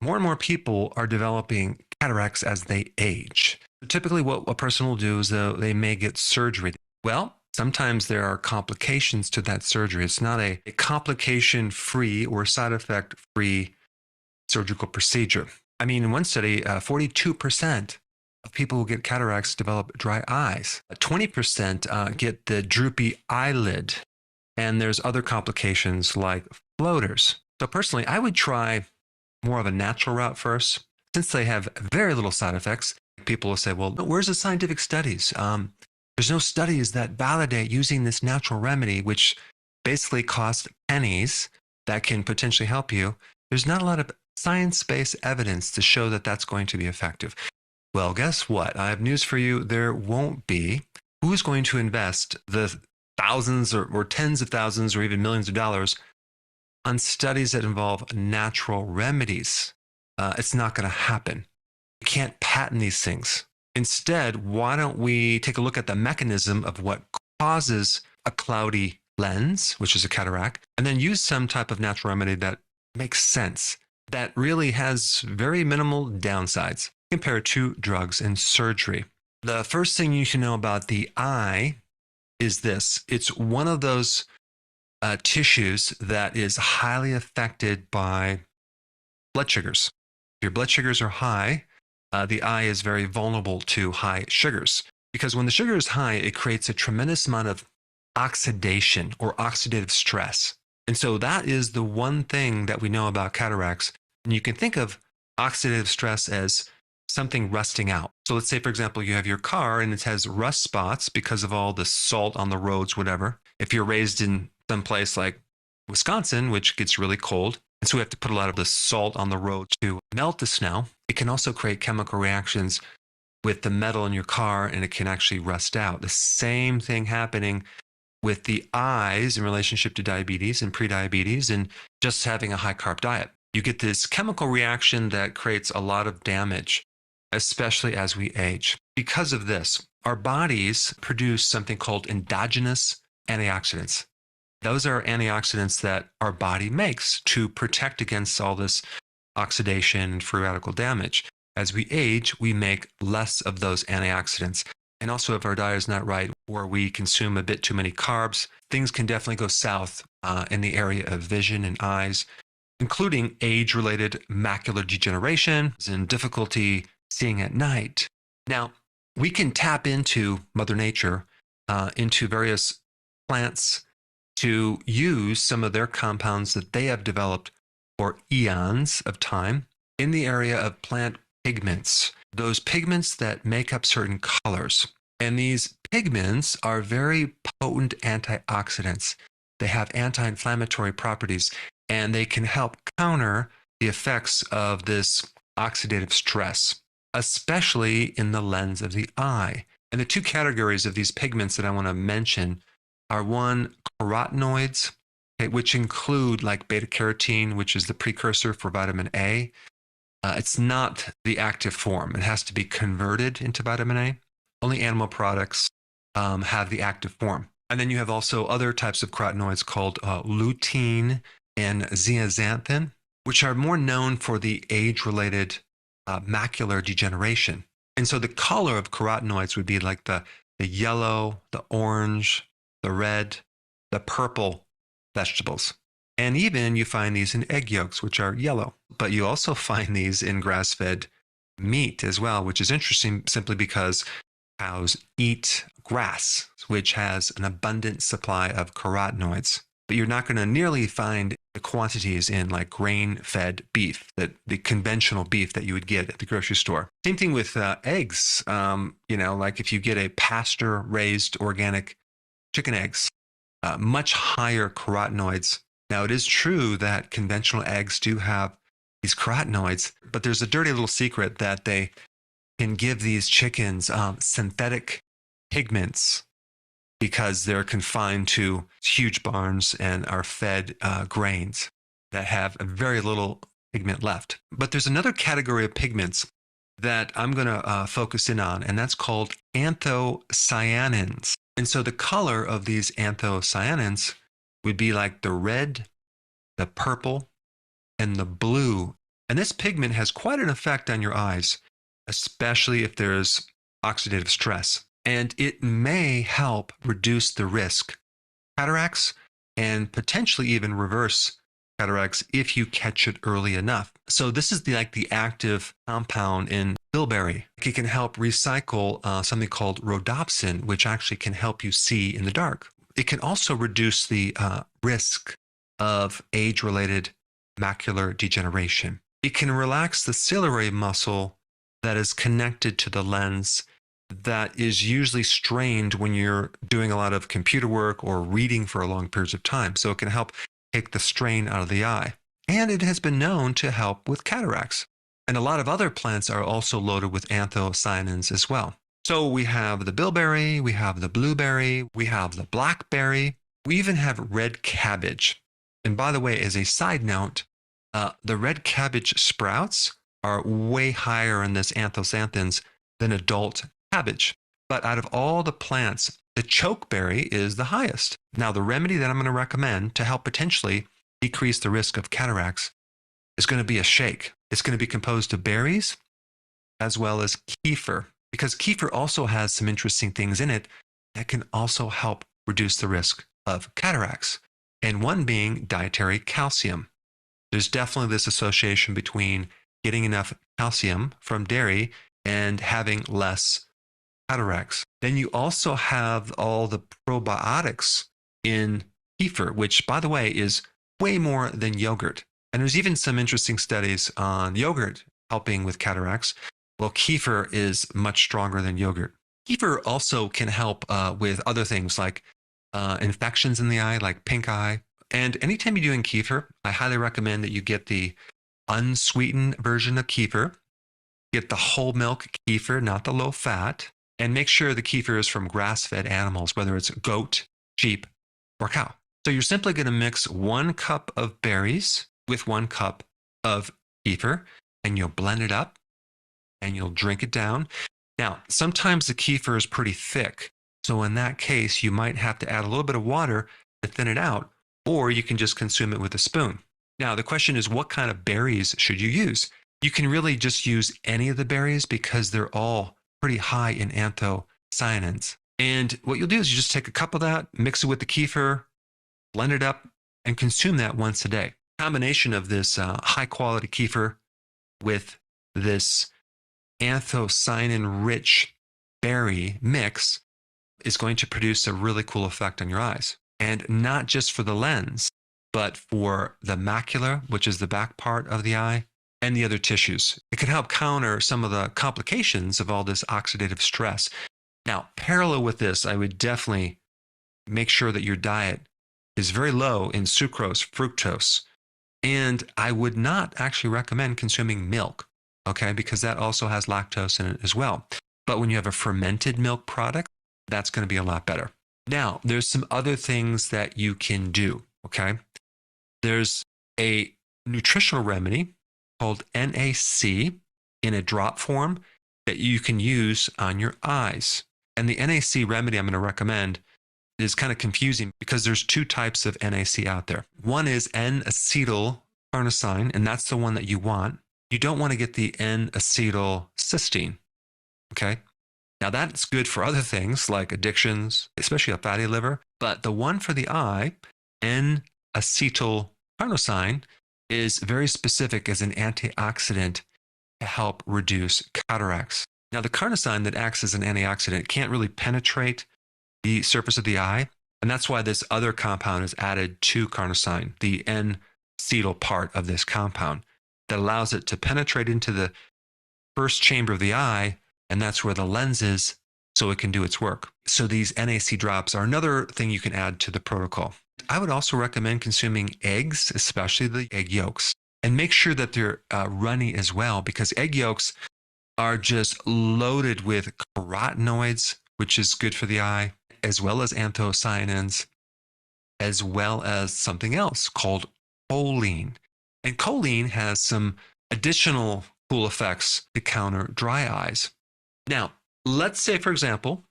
more and more people are developing cataracts as they age. Typically, what a person will do is they may get surgery. Well, sometimes there are complications to that surgery. It's not a complication-free or side effect-free surgical procedure. I mean, in one study, 42% of people who get cataracts develop dry eyes. 20% get the droopy eyelid. And there's other complications like floaters. So personally, I would try more of a natural route first. Since they have very little side effects, people will say, well, where's the scientific studies? There's no studies that validate using this natural remedy, which basically costs pennies, that can potentially help you. There's not a lot of science-based evidence to show that that's going to be effective. Well, guess what? I have news for you. There won't be. Who's going to invest the thousands or tens of thousands or even millions of dollars on studies that involve natural remedies? It's not going to happen. You can't patent these things. Instead, why don't we take a look at the mechanism of what causes a cloudy lens, which is a cataract, and then use some type of natural remedy that makes sense, that really has very minimal downsides compared to drugs and surgery. The first thing you should know about the eye is this. It's one of those tissues that is highly affected by blood sugars. If your blood sugars are high, the eye is very vulnerable to high sugars, because when the sugar is high, it creates a tremendous amount of oxidation or oxidative stress. And so that is the one thing that we know about cataracts. And you can think of oxidative stress as something rusting out. So let's say, for example, you have your car and it has rust spots because of all the salt on the roads, whatever. If you're raised in some place like Wisconsin, which gets really cold, and so we have to put a lot of the salt on the road to melt the snow, it can also create chemical reactions with the metal in your car, and it can actually rust out. The same thing happening with the eyes in relationship to diabetes and prediabetes and just having a high-carb diet. You get this chemical reaction that creates a lot of damage, especially as we age. Because of this, our bodies produce something called endogenous antioxidants. Those are antioxidants that our body makes to protect against all this oxidation and free radical damage. As we age, we make less of those antioxidants. And also, if our diet is not right, or we consume a bit too many carbs, things can definitely go south in the area of vision and eyes, including age-related macular degeneration and difficulty seeing at night. Now, we can tap into Mother Nature, into various plants, to use some of their compounds that they have developed for eons of time in the area of plant pigments, those pigments that make up certain colors. And these pigments are very potent antioxidants. They have anti-inflammatory properties, and they can help counter the effects of this oxidative stress, especially in the lens of the eye. And the two categories of these pigments that I want to mention are, one, carotenoids, okay, which include like beta-carotene, which is the precursor for vitamin A. It's not the active form. It has to be converted into vitamin A. Only animal products have the active form. And then you have also other types of carotenoids called lutein and zeaxanthin, which are more known for the age-related macular degeneration. And so the color of carotenoids would be like the yellow, the orange, the red, the purple vegetables. And even you find these in egg yolks, which are yellow. But you also find these in grass-fed meat as well, which is interesting simply because cows eat grass, which has an abundant supply of carotenoids. But you're not going to nearly find the quantities in like grain-fed beef, the conventional beef that you would get at the grocery store. Same thing with eggs. Like if you get a pasture-raised organic chicken eggs, much higher carotenoids. Now, it is true that conventional eggs do have these carotenoids, but there's a dirty little secret that they can give these chickens synthetic pigments because they're confined to huge barns and are fed grains that have very little pigment left. But there's another category of pigments that I'm going to focus in on, and that's called anthocyanins. And so the color of these anthocyanins would be like the red, the purple, and the blue And this pigment has quite an effect on your eyes, especially if there's oxidative stress. And it may help reduce the risk of cataracts and potentially even reverse cataracts if you catch it early enough. So this is the active compound in bilberry. It can help recycle something called rhodopsin, which actually can help you see in the dark. It can also reduce the risk of age-related macular degeneration. It can relax the ciliary muscle that is connected to the lens that is usually strained when you're doing a lot of computer work or reading for long periods of time. So it can help take the strain out of the eye. And it has been known to help with cataracts. And a lot of other plants are also loaded with anthocyanins as well. So we have the bilberry, we have the blueberry, we have the blackberry, we even have red cabbage. And by the way, as a side note, the red cabbage sprouts are way higher in this anthocyanins than adult cabbage. But out of all the plants, the chokeberry is the highest. Now, the remedy that I'm going to recommend to help potentially decrease the risk of cataracts is going to be a shake. It's going to be composed of berries as well as kefir, because kefir also has some interesting things in it that can also help reduce the risk of cataracts. And one being dietary calcium. There's definitely this association between getting enough calcium from dairy and having less cataracts. Then you also have all the probiotics in kefir, which, by the way, is way more than yogurt. And there's even some interesting studies on yogurt helping with cataracts. Well, kefir is much stronger than yogurt. Kefir also can help with other things like infections in the eye, like pink eye. And anytime you're doing kefir, I highly recommend that you get the unsweetened version of kefir. Get the whole milk kefir, not the low fat. And make sure the kefir is from grass-fed animals, whether it's goat, sheep, or cow. So you're simply going to mix 1 cup of berries with 1 cup of kefir, and you'll blend it up, and you'll drink it down. Now, sometimes the kefir is pretty thick. So in that case, you might have to add a little bit of water to thin it out, or you can just consume it with a spoon. Now, the question is, what kind of berries should you use? You can really just use any of the berries because they're all pretty high in anthocyanins. And what you'll do is you just take a cup of that, mix it with the kefir, blend it up, and consume that once a day. Combination of this high-quality kefir with this anthocyanin-rich berry mix is going to produce a really cool effect on your eyes. And not just for the lens, but for the macula, which is the back part of the eye, and the other tissues. It can help counter some of the complications of all this oxidative stress. Now, parallel with this, I would definitely make sure that your diet is very low in sucrose, fructose, and I would not actually recommend consuming milk, okay, because that also has lactose in it as well. But when you have a fermented milk product, that's going to be a lot better. Now, there's some other things that you can do, okay? There's a nutritional remedy called NAC in a drop form that you can use on your eyes. And the NAC remedy I'm going to recommend is kind of confusing because there's 2 types of NAC out there. One is N-acetylcarnosine, and that's the one that you want. You don't want to get the N-acetylcysteine, okay? Now, that's good for other things like addictions, especially a fatty liver. But the one for the eye, N-acetylcarnosine, is very specific as an antioxidant to help reduce cataracts. Now, the carnosine that acts as an antioxidant can't really penetrate the surface of the eye, and that's why this other compound is added to carnosine, the N-acetyl part of this compound, that allows it to penetrate into the first chamber of the eye, and that's where the lens is, so it can do its work. So these NAC drops are another thing you can add to the protocol. I would also recommend consuming eggs, especially the egg yolks, and make sure that they're runny as well, because egg yolks are just loaded with carotenoids, which is good for the eye, as well as anthocyanins, as well as something else called choline. And choline has some additional cool effects to counter dry eyes. Now, let's say, for example,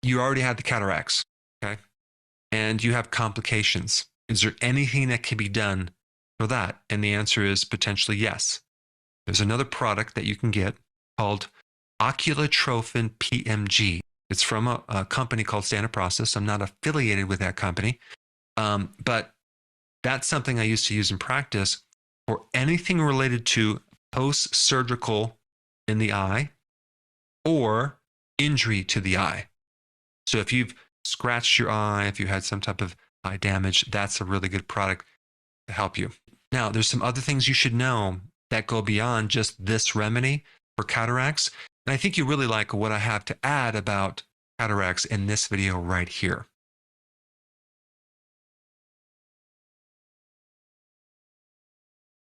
you already had the cataracts, okay? And you have complications. Is there anything that can be done for that? And the answer is potentially yes. There's another product that you can get called Oculotrophin PMG. It's from a company called Standard Process. I'm not affiliated with that company, but that's something I used to use in practice for anything related to post-surgical in the eye or injury to the eye. So if you've scratched your eye, if you had some type of eye damage, that's a really good product to help you. Now, there's some other things you should know that go beyond just this remedy for cataracts. And I think you really like what I have to add about cataracts in this video right here.